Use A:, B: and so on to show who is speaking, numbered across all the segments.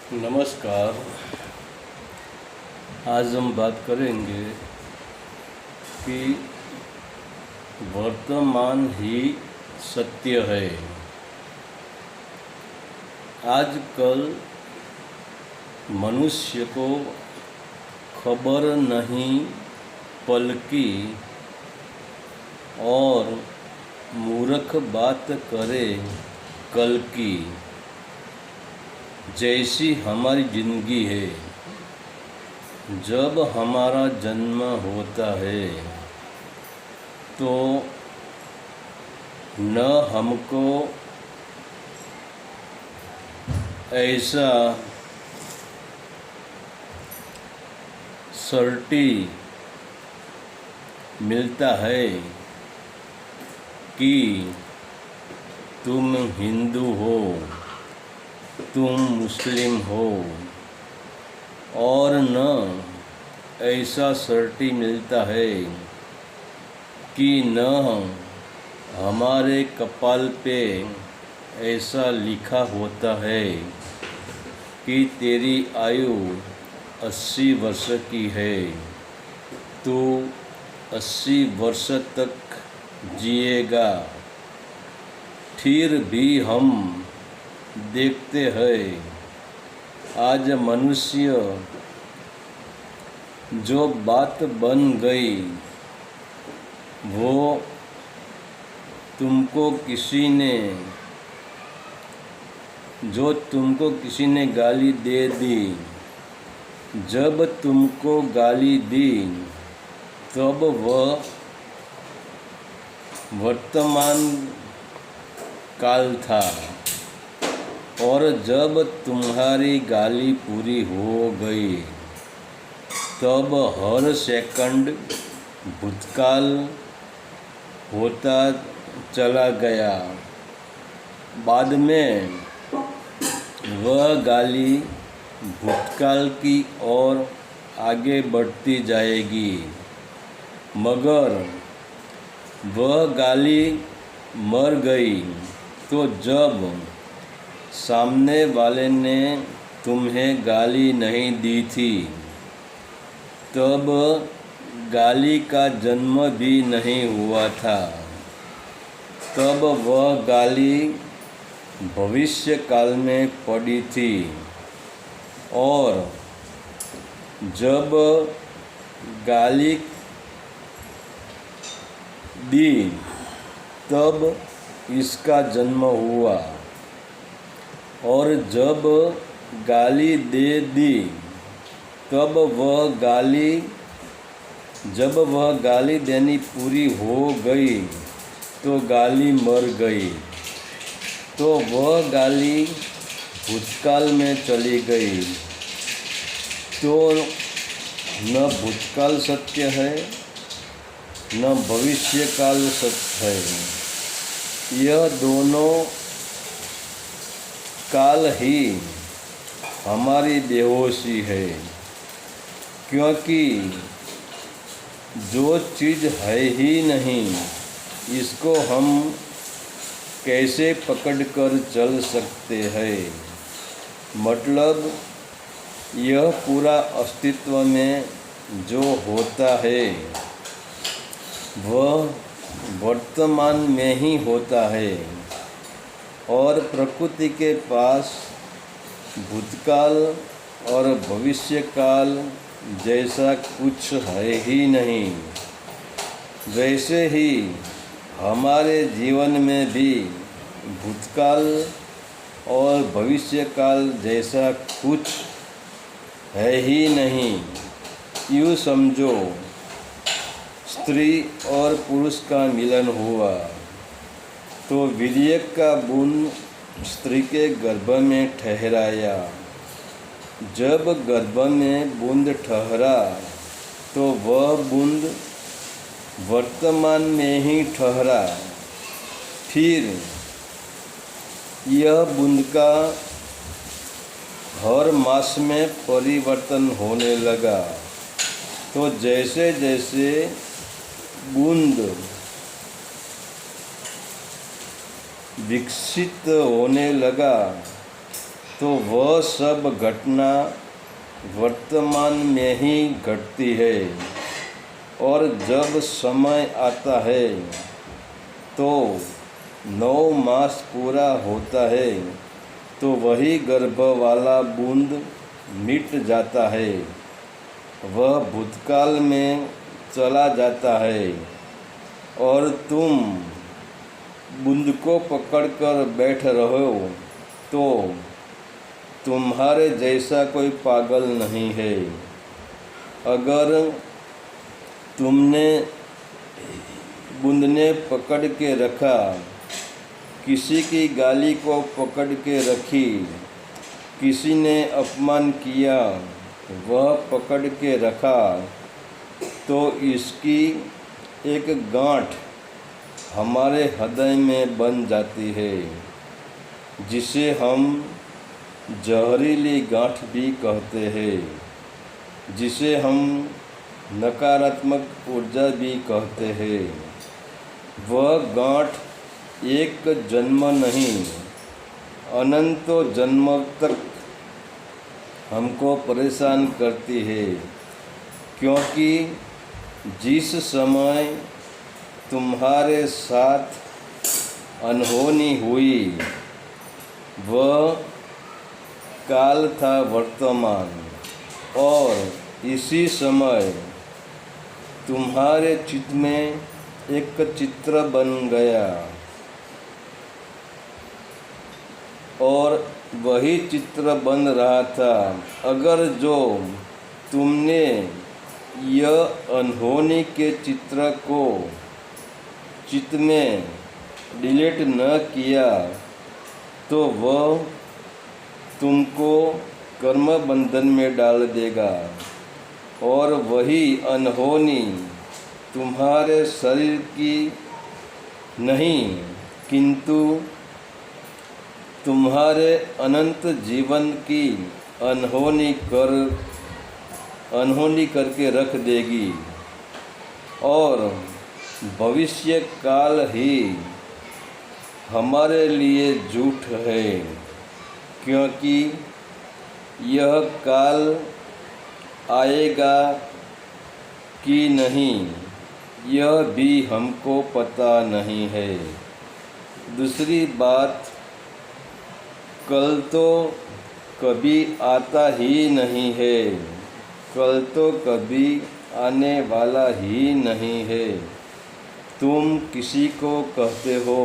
A: नमस्कार। आज हम बात करेंगे कि वर्तमान ही सत्य है। आजकल मनुष्य को खबर नहीं पल की और मूर्ख बात करे कल की। जैसी हमारी ज़िंदगी है, जब हमारा जन्म होता है तो न हमको ऐसा सर्टी मिलता है कि तुम हिंदू हो, तुम मुस्लिम हो, और न ऐसा सर्टी मिलता है कि न हमारे कपाल पे ऐसा लिखा होता है कि तेरी आयु 80 वर्ष की है, तू 80 वर्ष तक जिएगा। फिर भी हम देखते हैं आज मनुष्य जो बात बन गई वो तुमको किसी ने गाली दे दी। जब तुमको गाली दी तब वह वर्तमान काल था, और जब तुम्हारी गाली पूरी हो गई तब हर सेकंड भूतकाल होता चला गया। बाद में वह गाली भूतकाल की ओर आगे बढ़ती जाएगी, मगर वह गाली मर गई तो जब सामने वाले ने तुम्हें गाली नहीं दी थी तब गाली का जन्म भी नहीं हुआ था। तब वह गाली भविष्य काल में पड़ी थी, और जब गाली दी तब इसका जन्म हुआ, और जब गाली दे दी तब जब वह गाली देनी पूरी हो गई तो गाली मर गई, तो वह गाली भूतकाल में चली गई। तो न भूतकाल सत्य है न भविष्य काल सत्य है। यह दोनों काल ही हमारी बेहोशी है, क्योंकि जो चीज़ है ही नहीं इसको हम कैसे पकड़ कर चल सकते हैं। मतलब यह पूरा अस्तित्व में जो होता है वह वर्तमान में ही होता है, और प्रकृति के पास भूतकाल और भविष्यकाल जैसा कुछ है ही नहीं। वैसे ही हमारे जीवन में भी भूतकाल और भविष्यकाल जैसा कुछ है ही नहीं। यूँ समझो, स्त्री और पुरुष का मिलन हुआ तो वीर्य का बूंद स्त्री के गर्भ में ठहराया। जब गर्भ में बूंद ठहरा तो वह बूंद वर्तमान में ही ठहरा। फिर यह बूंद का हर मास में परिवर्तन होने लगा। तो जैसे जैसे बूंद विकसित होने लगा तो वह सब घटना वर्तमान में ही घटती है, और जब समय आता है तो 9 मास पूरा होता है तो वही गर्भ वाला बूंद मिट जाता है, वह भूतकाल में चला जाता है, और तुम बूंद को पकड़कर बैठ रहो तो तुम्हारे जैसा कोई पागल नहीं है। अगर तुमने बूंद ने पकड़ के रखा, किसी की गाली को पकड़ के रखी, किसी ने अपमान किया वह पकड़ के रखा, तो इसकी एक गांठ हमारे हृदय में बन जाती है, जिसे हम जहरीली गांठ भी कहते हैं, जिसे हम नकारात्मक ऊर्जा भी कहते हैं। वह गांठ एक जन्म नहीं, अनंतों जन्म तक हमको परेशान करती है, क्योंकि जिस समय तुम्हारे साथ अनहोनी हुई वह काल था वर्तमान, और इसी समय तुम्हारे चित्त में एक चित्र बन गया, और वही चित्र बन रहा था। अगर जो तुमने यह अनहोनी के चित्र को चित्त में डिलीट न किया तो वह तुमको कर्म बंधन में डाल देगा, और वही अनहोनी तुम्हारे शरीर की नहीं किंतु तुम्हारे अनंत जीवन की अनहोनी करके रख देगी, और भविष्य काल ही हमारे लिए झूठ है, क्योंकि यह काल आएगा कि नहीं यह भी हमको पता नहीं है। दूसरी बात, कल तो कभी आता ही नहीं है, कल तो कभी आने वाला ही नहीं है। तुम किसी को कहते हो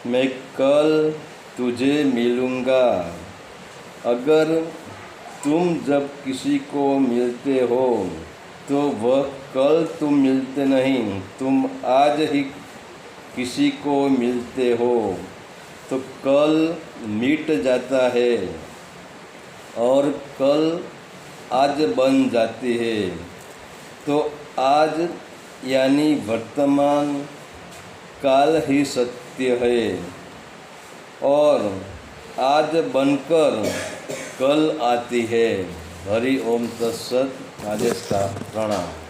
A: मैं कल तुझे मिलूँगा, अगर तुम जब किसी को मिलते हो तो वह कल तुम मिलते नहीं, तुम आज ही किसी को मिलते हो, तो कल मिट जाता है और कल आज बन जाती है। तो आज यानी वर्तमान काल ही सत्य है, और आज बनकर कल आती है। हरि ओम तत्सत। आदेश का प्रणाम।